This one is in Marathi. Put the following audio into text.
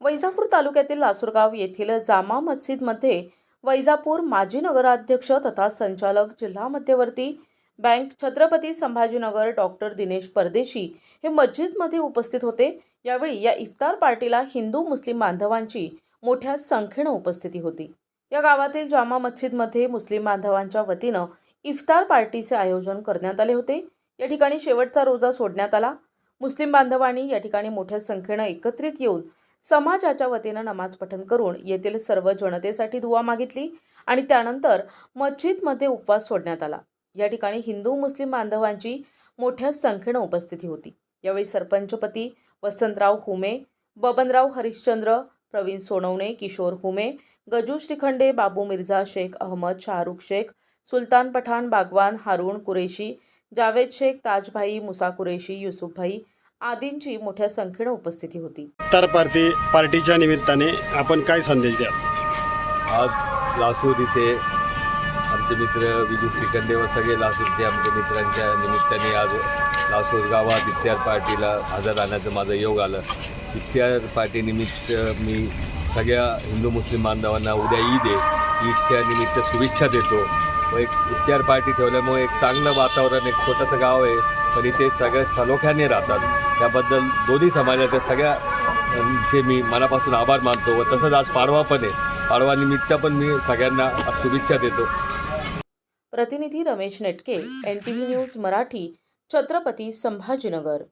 वैजापूर तालुक्यातील लासूरगाव येथील जामा मस्जिदमध्ये वैजापूर माजी नगराध्यक्ष तथा संचालक जिल्हा मध्यवर्ती बँक छत्रपती संभाजीनगर डॉक्टर दिनेश परदेशी हे मस्जिदमध्ये उपस्थित होते। यावेळी या इफ्तार पार्टीला हिंदू मुस्लिम बांधवांची मोठ्या संख्येने उपस्थिती होती। या गावातील जामा मस्जिदमध्ये मुस्लिम बांधवांच्या वतीनं इफ्तार पार्टीचे आयोजन करण्यात आले होते। या ठिकाणी शेवटचा रोजा सोडण्यात आला। मुस्लिम बांधवांनी या ठिकाणी मोठ्या संख्येने एकत्रित येऊन समाजाच्या वतीनं नमाज पठण करून येथील सर्व जनतेसाठी दुआ मागितली आणि त्यानंतर मस्जिदमध्ये उपवास सोडण्यात आला। या ठिकाणी हिंदू मुस्लिम बांधवांची मोठ्या संख्येने उपस्थिती होती। यावेळी सरपंचपती वसंतराव हुमे, बबनराव हरिश्चंद्र, प्रवीण सोनवणे, किशोर हुमे, गजू श्रीखंडे, बाबू मिर्झा, शेख अहमद, शाहरुख शेख, सुलतान पठाण, बागवान, हारून कुरेशी, जावेद शेख, ताजभाई, मुसा कुरेशी, युसुफभाई आदींची मोठ्या संख्येने उपस्थिती होती। इफ्तार पार्टीच्या निमित्ताने आपण काय संदेश द्याल? आज लासूर इथे आमचे मित्र विजू श्रीखंडे व सगळे लासूरचे आमच्या मित्रांच्या निमित्ताने आज लासूर गावात इफ्तार पार्टीला हजर राहण्याचं माझं योग आलं। इफ्तार पार्टीनिमित्त मी सगळ्या हिंदू मुस्लिम बांधवांना उद्या ईद आहे, ईदच्या निमित्त शुभेच्छा देतो व एक इफ्तार पार्टी ठेवल्यामुळे एक चांगलं वातावरण, एक छोटंसं गाव आहे पण इथे सगळे सलोख्याने राहतात। त्याबद्दल दोन्ही समाजाच्या सगळ्यांचे मी मनापासून आभार मानतो व तसंच आज पाडवा पण आहे, पाडवानिमित्त पण मी सगळ्यांना शुभेच्छा देतो। प्रतिनिधी रमेश नेटके, NTV न्यूज मराठी, छत्रपती संभाजीनगर।